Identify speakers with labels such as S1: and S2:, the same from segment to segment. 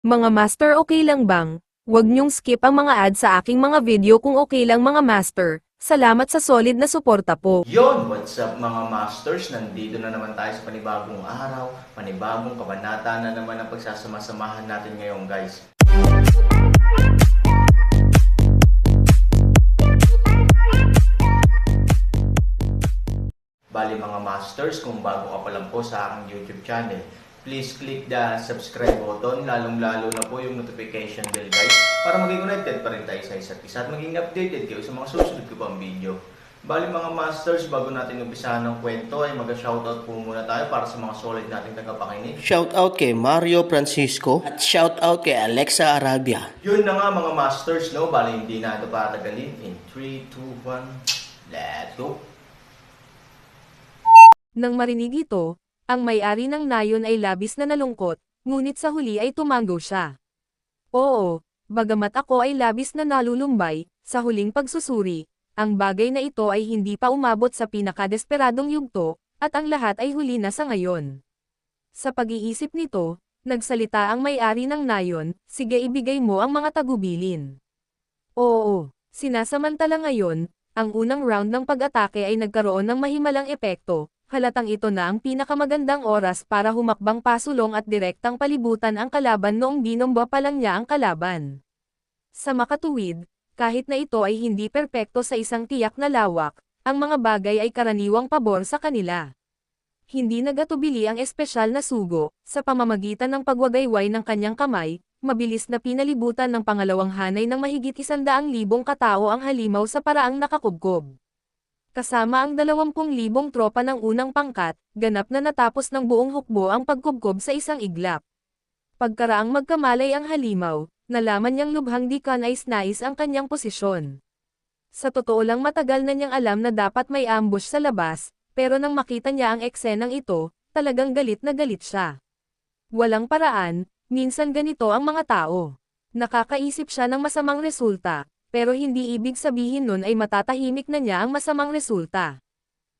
S1: Mga master, okay lang bang? Huwag niyong skip ang mga ad sa aking mga video kung okay lang mga master. Salamat sa solid na suporta po.
S2: Yon, what's up mga masters? Nandito na naman tayo sa panibagong araw, panibagong kabanata na naman ang pagsasama-samahan natin ngayon guys. Bali mga masters, kung bago ka pa lang po sa aking YouTube channel, please click the subscribe button, lalong-lalo na po yung notification bell guys, para maging connected pa rin tayo sa isa't isa at maging updated kayo sa mga susunod ko pang video. Bali mga masters, bago natin umpisahan ng kwento ay mag-shoutout po muna tayo para sa mga solid nating tagapakinig.
S3: Shoutout kay Mario Francisco at shoutout kay Alexa Arabia.
S2: Yun na nga mga masters, no? Bali hindi na ito patagalin. In 3, 2, 1, let's go!
S1: Nang marinig ito, ang may-ari ng nayon ay labis na nalungkot, ngunit sa huli ay tumango siya. Oo, bagamat ako ay labis na nalulumbay, sa huling pagsusuri, ang bagay na ito ay hindi pa umabot sa pinakadesperadong yugto, at ang lahat ay huli na sa ngayon. Sa pag-iisip nito, nagsalita ang may-ari ng nayon, sige ibigay mo ang mga tagubilin. Oo, sinasamantala ngayon, ang unang round ng pag-atake ay nagkaroon ng mahimalang epekto. Halatang ito na ang pinakamagandang oras para humakbang pasulong at direktang palibutan ang kalaban noong binomba pa lang niya ang kalaban. Sa makatuwid, kahit na ito ay hindi perpekto sa isang tiyak na lawak, ang mga bagay ay karaniwang pabor sa kanila. Hindi nagatubili ang espesyal na sugo, sa pamamagitan ng pagwagayway ng kanyang kamay, mabilis na pinalibutan ng pangalawang hanay ng mahigit 100,000 katao ang halimaw sa paraang nakakubkob. Kasama ang 20,000 tropa ng unang pangkat, ganap na natapos ng buong hukbo ang pagkubkob sa isang iglap. Pagkaraang magkamalay ang halimaw, nalaman niyang lubhang di kanais-nais ang kanyang posisyon. Sa totoo lang matagal na niyang alam na dapat may ambush sa labas, pero nang makita niya ang eksenang ito, talagang galit na galit siya. Walang paraan, minsan ganito ang mga tao. Nakakaisip siya ng masamang resulta. Pero hindi ibig sabihin nun ay matatahimik na niya ang masamang resulta.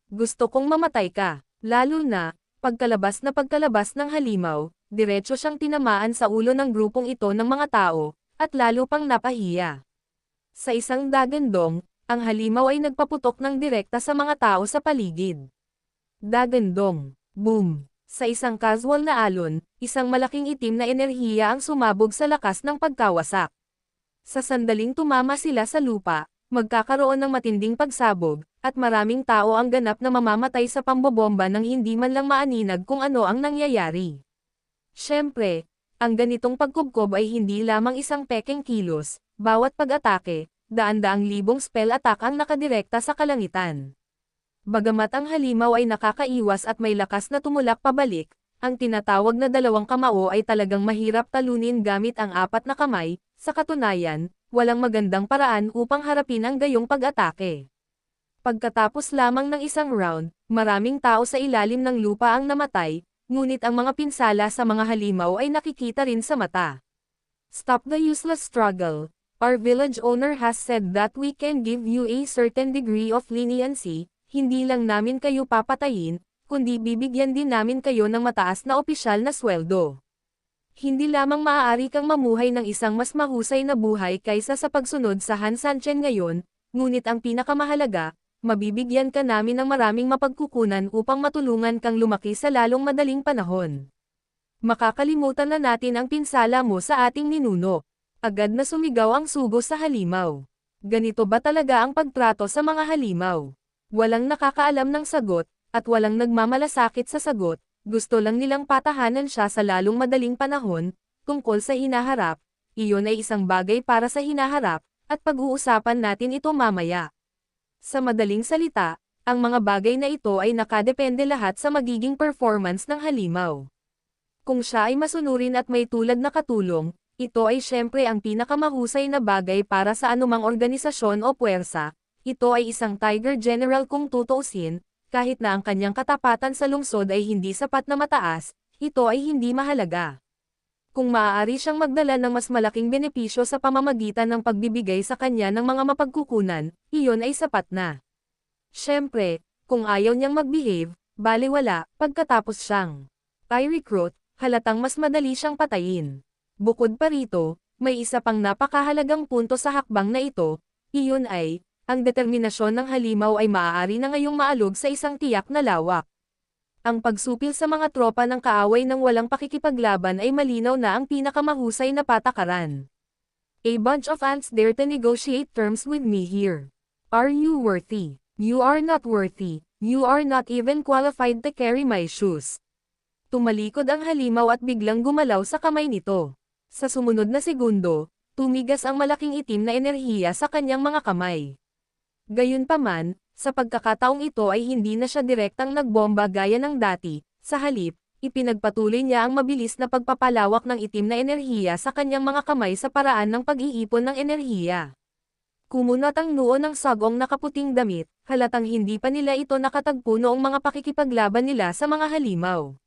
S1: Gusto kong mamatay ka, lalo na, pagkalabas ng halimaw, diretso siyang tinamaan sa ulo ng grupong ito ng mga tao, at lalo pang napahiya. Sa isang dagandong, ang halimaw ay nagpaputok ng direkta sa mga tao sa paligid. Dagandong, boom! Sa isang casual na alon, isang malaking itim na enerhiya ang sumabog sa lakas ng pagkawasak. Sa sandaling tumama sila sa lupa, magkakaroon ng matinding pagsabog, at maraming tao ang ganap na mamamatay sa pambobomba nang hindi man lang maaninag kung ano ang nangyayari. Siyempre, ang ganitong pagkubkob ay hindi lamang isang pekeng kilos, bawat pag-atake, daan-daang libong spell attack ang nakadirekta sa kalangitan. Bagamat ang halimaw ay nakakaiwas at may lakas na tumulak pabalik, ang tinatawag na dalawang kamao ay talagang mahirap talunin gamit ang apat na kamay. Sa katunayan, walang magandang paraan upang harapin ang gayong pag-atake. Pagkatapos lamang ng isang round, maraming tao sa ilalim ng lupa ang namatay, ngunit ang mga pinsala sa mga halimaw ay nakikita rin sa mata. Stop the useless struggle. Our village owner has said that we can give you a certain degree of leniency, hindi lang namin kayo papatayin, kundi bibigyan din namin kayo ng mataas na opisyal na sweldo. Hindi lamang maaari kang mamuhay ng isang mas mahusay na buhay kaysa sa pagsunod sa Han Sanchen ngayon, ngunit ang pinakamahalaga, mabibigyan ka namin ng maraming mapagkukunan upang matulungan kang lumaki sa lalong madaling panahon. Makakalimutan na natin ang pinsala mo sa ating ninuno. Agad na sumigaw ang sugo sa halimaw. Ganito ba talaga ang pagtrato sa mga halimaw? Walang nakakaalam ng sagot, at walang nagmamalasakit sa sagot. Gusto lang nilang patahanan siya sa lalong madaling panahon, tungkol sa hinaharap, iyon ay isang bagay para sa hinaharap, at pag-uusapan natin ito mamaya. Sa madaling salita, ang mga bagay na ito ay nakadepende lahat sa magiging performance ng halimaw. Kung siya ay masunurin at may tulad na katulong, ito ay syempre ang pinakamahusay na bagay para sa anumang organisasyon o puwersa, ito ay isang Tiger General kung tutuusin. Kahit na ang kanyang katapatan sa lungsod ay hindi sapat na mataas, ito ay hindi mahalaga. Kung maaari siyang magdala ng mas malaking benepisyo sa pamamagitan ng pagbibigay sa kanya ng mga mapagkukunan, iyon ay sapat na. Siyempre, kung ayaw niyang mag-behave, baliwala, pagkatapos siyang I recruit, halatang mas madali siyang patayin. Bukod pa rito, may isa pang napakahalagang punto sa hakbang na ito, iyon ay, ang determinasyon ng halimaw ay maaari na ngayong maalog sa isang tiyak na lawak. Ang pagsupil sa mga tropa ng kaaway ng walang pakikipaglaban ay malinaw na ang pinakamahusay na patakaran. A bunch of ants dare to negotiate terms with me here. Are you worthy? You are not worthy. You are not even qualified to carry my shoes. Tumalikod ang halimaw at biglang gumalaw sa kamay nito. Sa sumunod na segundo, tumigas ang malaking itim na enerhiya sa kanyang mga kamay. Gayunpaman, sa pagkakataong ito ay hindi na siya direktang nagbomba gaya ng dati, sa halip, ipinagpatuloy niya ang mabilis na pagpapalawak ng itim na enerhiya sa kanyang mga kamay sa paraan ng pag-iipon ng enerhiya. Kumunat ang noo ng sagong nakaputing damit, halatang hindi pa nila ito nakatagpo noong mga pakikipaglaban nila sa mga halimaw.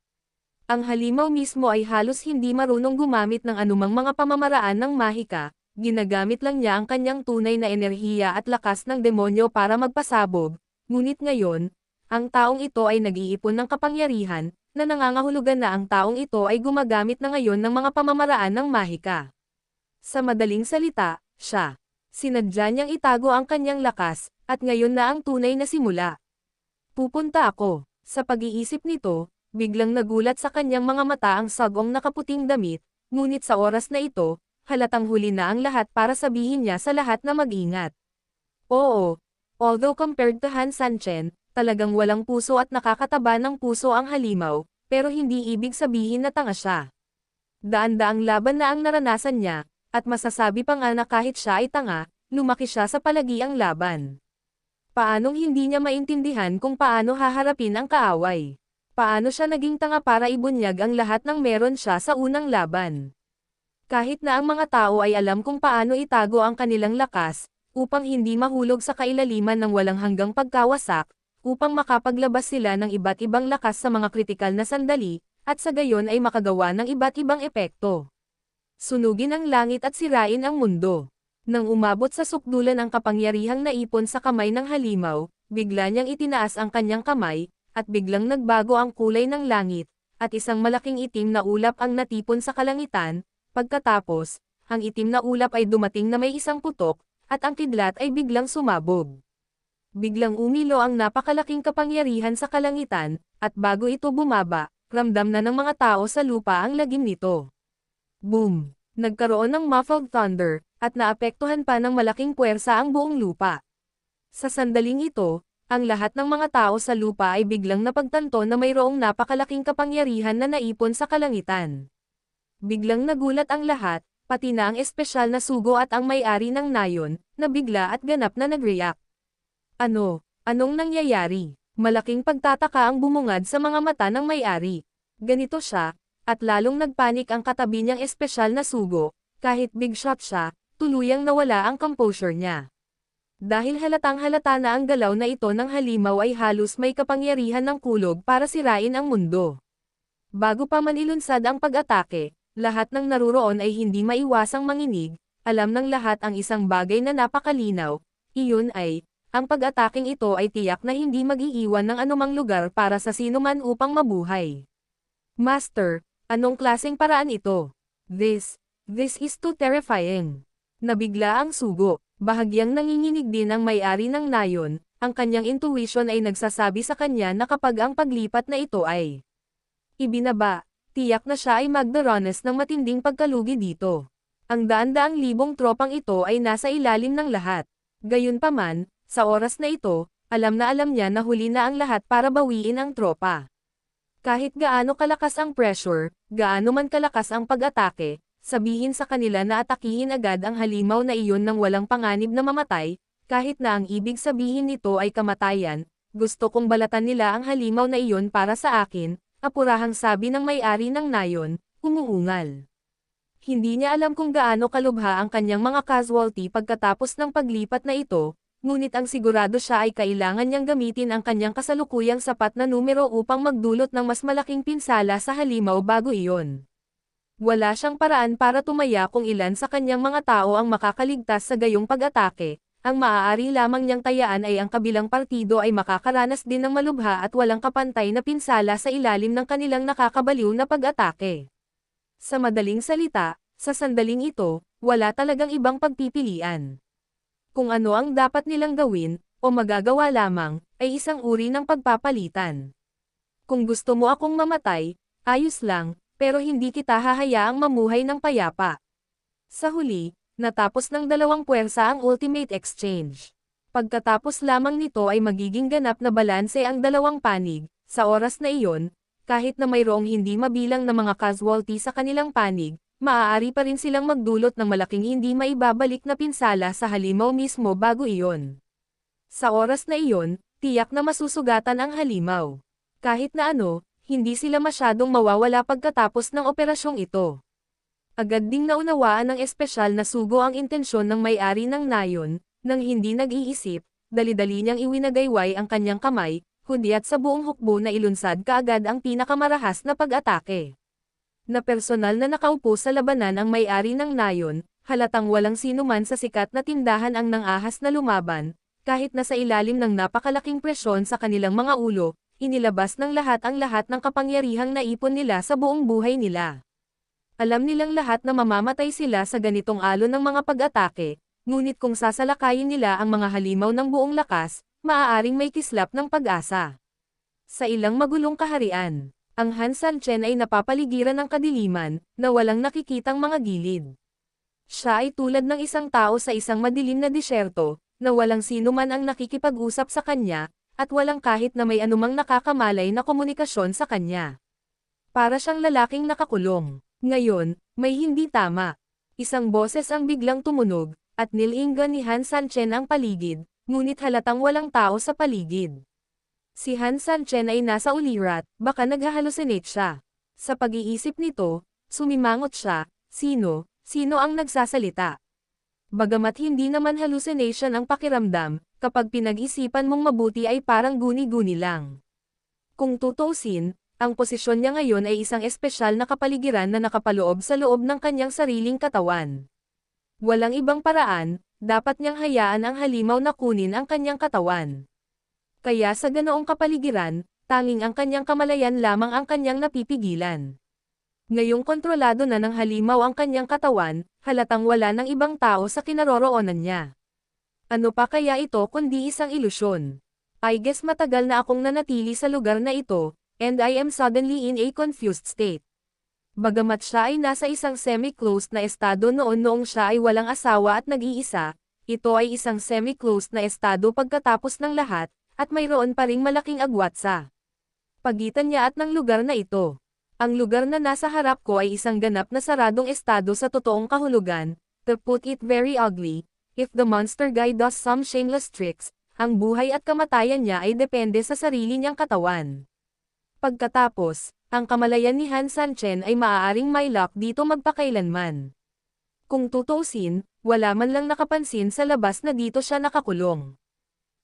S1: Ang halimaw mismo ay halos hindi marunong gumamit ng anumang mga pamamaraan ng mahika, ginagamit lang niya ang kanyang tunay na enerhiya at lakas ng demonyo para magpasabog, ngunit ngayon, ang taong ito ay nag-iipon ng kapangyarihan, na nangangahulugan na ang taong ito ay gumagamit na ngayon ng mga pamamaraan ng mahika. Sa madaling salita, siya. Sinadya niyang itago ang kanyang lakas, at ngayon na ang tunay na simula. Pupunta ako. Sa pag-iisip nito, biglang nagulat sa kanyang mga mata ang sagong nakaputing damit, ngunit sa oras na ito, halatang huli na ang lahat para sabihin niya sa lahat na mag-ingat. Oo, although compared to Han Sanchen, talagang walang puso at nakakataba ng puso ang halimaw, pero hindi ibig sabihin na tanga siya. Daan-daang laban na ang naranasan niya, at masasabi pa nga na kahit siya ay tanga, lumaki siya sa palagiang laban. Paanong hindi niya maintindihan kung paano haharapin ang kaaway? Paano siya naging tanga para ibunyag ang lahat ng meron siya sa unang laban? Kahit na ang mga tao ay alam kung paano itago ang kanilang lakas, upang hindi mahulog sa kailaliman ng walang hanggang pagkawasak, upang makapaglabas sila ng iba't ibang lakas sa mga kritikal na sandali, at sa gayon ay makagawa ng iba't ibang epekto. Sunugin ang langit at sirain ang mundo. Nang umabot sa sukdulan ang kapangyarihang naipon sa kamay ng halimaw, bigla niyang itinaas ang kanyang kamay, at biglang nagbago ang kulay ng langit, at isang malaking itim na ulap ang natipon sa kalangitan. Pagkatapos, ang itim na ulap ay dumating na may isang putok, at ang kidlat ay biglang sumabog. Biglang umilo ang napakalaking kapangyarihan sa kalangitan, at bago ito bumaba, ramdam na ng mga tao sa lupa ang lagim nito. Boom! Nagkaroon ng muffled thunder, at naapektuhan pa ng malaking puwersa ang buong lupa. Sa sandaling ito, ang lahat ng mga tao sa lupa ay biglang napagtanto na mayroong napakalaking kapangyarihan na naipon sa kalangitan. Biglang nagulat ang lahat, pati na ang espesyal na sugo at ang may-ari ng nayon, na bigla at ganap na nag-react. Anong nangyayari? Malaking pagtataka ang bumungad sa mga mata ng may-ari. Ganito siya, at lalong nagpanik ang katabi niyang espesyal na sugo, kahit big shot siya, tuluyang nawala ang composure niya. Dahil halatang halata na ang galaw na ito ng halimaw ay halos may kapangyarihan ng kulog para sirain ang mundo. Bago pa man ilunsad ang pag-atake, lahat ng naruroon ay hindi maiwasang manginig, alam ng lahat ang isang bagay na napakalinaw, iyon ay, ang pag-ataking ito ay tiyak na hindi mag-iiwan ng anumang lugar para sa sinuman upang mabuhay. Master, anong klaseng paraan ito? This is too terrifying. Nabigla ang sugo, bahagyang nanginginig din ang may-ari ng nayon, ang kanyang intuition ay nagsasabi sa kanya na kapag ang paglipat na ito ay ibinaba, tiyak na siya ay magdaranas ng matinding pagkalugi dito. Ang daan-daang libong tropang ito ay nasa ilalim ng lahat. Gayunpaman, sa oras na ito, alam niya na huli na ang lahat para bawiin ang tropa. Kahit gaano kalakas ang pressure, gaano man kalakas ang pag-atake, sabihin sa kanila na atakihin agad ang halimaw na iyon nang walang panganib na mamatay, kahit na ang ibig sabihin nito ay kamatayan, gusto kong balatan nila ang halimaw na iyon para sa akin, apurahang sabi ng may-ari ng nayon, umuungal. Hindi niya alam kung gaano kalubha ang kanyang mga casualty pagkatapos ng paglipat na ito, ngunit ang sigurado siya ay kailangan niyang gamitin ang kanyang kasalukuyang sapat na numero upang magdulot ng mas malaking pinsala sa halimaw bago iyon. Wala siyang paraan para tumaya kung ilan sa kanyang mga tao ang makakaligtas sa gayong pag-atake, ang maaari lamang niyang tayaan ay ang kabilang partido ay makakaranas din ng malubha at walang kapantay na pinsala sa ilalim ng kanilang nakakabaliw na pag-atake. Sa madaling salita, Sa sandaling ito, wala talagang ibang pagpipilian. Kung ano ang dapat nilang gawin, o magagawa lamang, ay isang uri ng pagpapalitan. Kung gusto mo akong mamatay, ayos lang, pero hindi kita hahayaang mamuhay ng payapa. Sa huli, natapos ng dalawang puwersa ang ultimate exchange. Pagkatapos lamang nito ay magiging ganap na balanse ang dalawang panig. Sa oras na iyon, kahit na mayroong hindi mabilang na mga casualty sa kanilang panig, maaari pa rin silang magdulot ng malaking hindi maibabalik na pinsala sa halimaw mismo bago iyon. Sa oras na iyon, tiyak na masusugatan ang halimaw. Kahit na ano, hindi sila masyadong mawawala pagkatapos ng operasyong ito. Agad ding naunawaan ng espesyal na sugo ang intensyon ng may-ari ng nayon, nang hindi nag-iisip, dali-dali niyang iwinagayway ang kanyang kamay, hudyat sa buong hukbo na ilunsad kaagad ang pinakamarahas na pag-atake. Na personal na nakaupo sa labanan ang may-ari ng nayon, halatang walang sinuman sa sikat na tindahan ang nangahas na lumaban, kahit nasa ilalim ng napakalaking presyon sa kanilang mga ulo, inilabas ng lahat ang lahat ng kapangyarihang naipon nila sa buong buhay nila. Alam nilang lahat na mamamatay sila sa ganitong alon ng mga pag-atake, ngunit kung sasalakayin nila ang mga halimaw ng buong lakas, maaaring may kislap ng pag-asa. Sa ilang magulong kaharian, ang Han Sanchen ay napapaligiran ng kadiliman, na walang nakikitang mga gilid. Siya ay tulad ng isang tao sa isang madilim na disyerto, na walang sino man ang nakikipag-usap sa kanya, at walang kahit na may anumang nakakamalay na komunikasyon sa kanya. Para siyang lalaking nakakulong. Ngayon, may hindi tama. Isang boses ang biglang tumunog, at nilinggan ni Han Sanchen ang paligid, ngunit halatang walang tao sa paligid. Si Han Sanchen ay nasa ulirat, baka naghahalusinate siya. Sa pag-iisip nito, sumimangot siya, sino ang nagsasalita? Bagamat hindi naman hallucination ang pakiramdam, kapag pinag-isipan mong mabuti ay parang guni-guni lang. Kung tutuusin, ang posisyon niya ngayon ay isang espesyal na kapaligiran na nakapaloob sa loob ng kanyang sariling katawan. Walang ibang paraan, dapat niyang hayaan ang halimaw na kunin ang kanyang katawan. Kaya sa ganoong kapaligiran, tanging ang kanyang kamalayan lamang ang kanyang napipigilan. Ngayong kontrolado na ng halimaw ang kanyang katawan, halatang wala ng ibang tao sa kinaroroonan niya. Ano pa kaya ito kundi isang ilusyon? I guess matagal na akong nanatili sa lugar na ito, and I am suddenly in a confused state. Bagamat siya ay nasa isang semi-closed na estado noong siya ay walang asawa at nag-iisa, ito ay isang semi-closed na estado pagkatapos ng lahat, at mayroon pa ring malaking agwat sa pagitan niya at ng lugar na ito. Ang lugar na nasa harap ko ay isang ganap na saradong estado sa totoong kahulugan. To put it very ugly, if the monster guy does some shameless tricks, ang buhay at kamatayan niya ay depende sa sarili niyang katawan. Pagkatapos, ang kamalayan ni Han Sanchen ay maaaring may luck dito magpakailanman. Kung tutuusin, wala man lang nakapansin sa labas na dito siya nakakulong.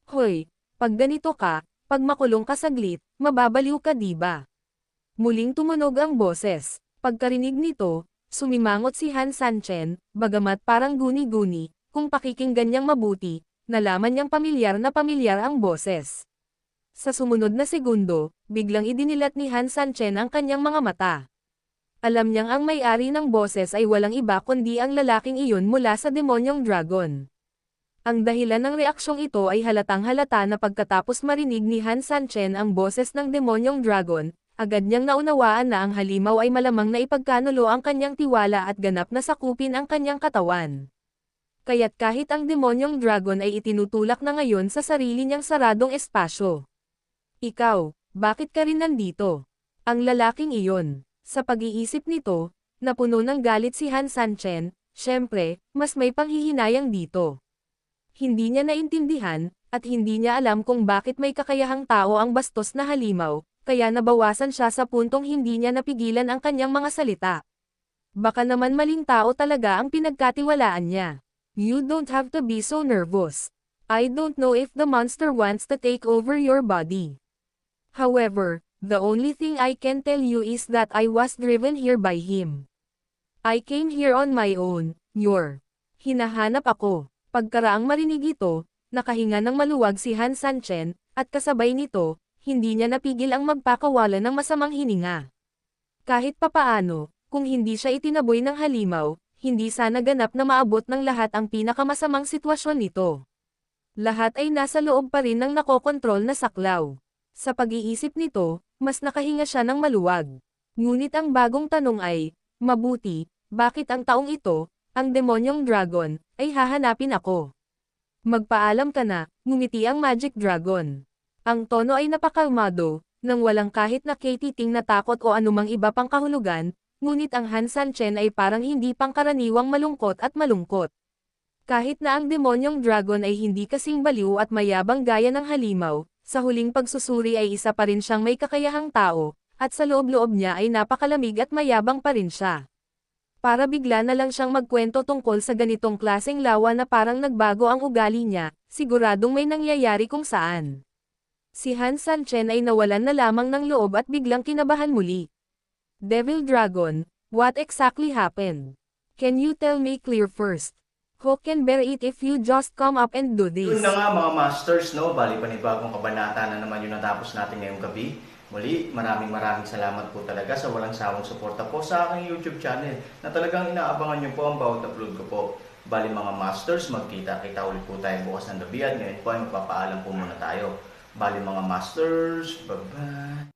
S1: Hoy, pag ganito ka, pag makulong ka saglit, mababaliw ka diba? Muling tumunog ang boses. Pagkarinig nito, sumimangot si Han Sanchen, bagamat parang guni-guni, kung pakikinggan niyang mabuti, nalaman niyang pamilyar ang boses. Sa sumunod na segundo, biglang idinilat ni Han Sanchen ang kanyang mga mata. Alam niyang ang may-ari ng boses ay walang iba kundi ang lalaking iyon mula sa demonyong dragon. Ang dahilan ng reaksyong ito ay halatang halata na pagkatapos marinig ni Han Sanchen ang boses ng demonyong dragon, agad niyang naunawaan na ang halimaw ay malamang na ipagkanulo ang kanyang tiwala at ganap na sakupin ang kanyang katawan. Kaya't kahit ang demonyong dragon ay itinutulak na ngayon sa sarili niyang saradong espasyo. Ikaw, bakit ka rin nandito? Ang lalaking iyon. Sa pag-iisip nito, napuno ng galit si Han Sanchen, syempre, mas may panghihinayang dito. Hindi niya naintindihan, at hindi niya alam kung bakit may kakayahang tao ang bastos na halimaw, kaya nabawasan siya sa puntong hindi niya napigilan ang kanyang mga salita. Baka naman maling tao talaga ang pinagkatiwalaan niya. You don't have to be so nervous. I don't know if the monster wants to take over your body. However, the only thing I can tell you is that I was driven here by him. I came here on my own, hinahanap ako. Pagkaraang marinig ito, nakahinga ng maluwag si Han Sanchen, at kasabay nito, hindi niya napigil ang magpakawala ng masamang hininga. Kahit papaano, kung hindi siya itinaboy ng halimaw, hindi sana ganap na maabot ng lahat ang pinakamasamang sitwasyon nito. Lahat ay nasa loob pa rin ng nakokontrol na saklaw. Sa pag-iisip nito, mas nakahinga siya ng maluwag. Ngunit ang bagong tanong ay, mabuti, bakit ang taong ito, ang demonyong dragon, ay hahanapin ako? Magpaalam ka na, ngumiti ang Magic Dragon. Ang tono ay napakalmado, nang walang kahit na katiting na takot o anumang iba pang kahulugan, ngunit ang Han Sanchen ay parang hindi pangkaraniwang malungkot at malungkot. Kahit na ang demonyong dragon ay hindi kasing baliw at mayabang gaya ng halimaw, sa huling pagsusuri ay isa pa rin siyang may kakayahang tao, at sa loob-loob niya ay napakalamig at mayabang pa rin siya. Para bigla na lang siyang magkwento tungkol sa ganitong klaseng lawa na parang nagbago ang ugali niya, siguradong may nangyayari kung saan. Si Han Sanchen ay nawalan na lamang ng loob at biglang kinabahan muli. Devil Dragon, what exactly happened? Can you tell me clear first? Who can bear it if you just come up and do this?
S2: Yun na nga mga masters, no? Bali panibagong kabanata na naman yung natapos natin ngayong gabi. Muli, maraming salamat po talaga sa walang sawang suporta po sa aking YouTube channel na talagang inaabangan nyo po ang bawat upload ko po. Bali mga masters, magkita-kita ulit po tayo bukas ng gabi at ngayon po ay magpapaalam po muna tayo. Bali mga masters, bye-bye!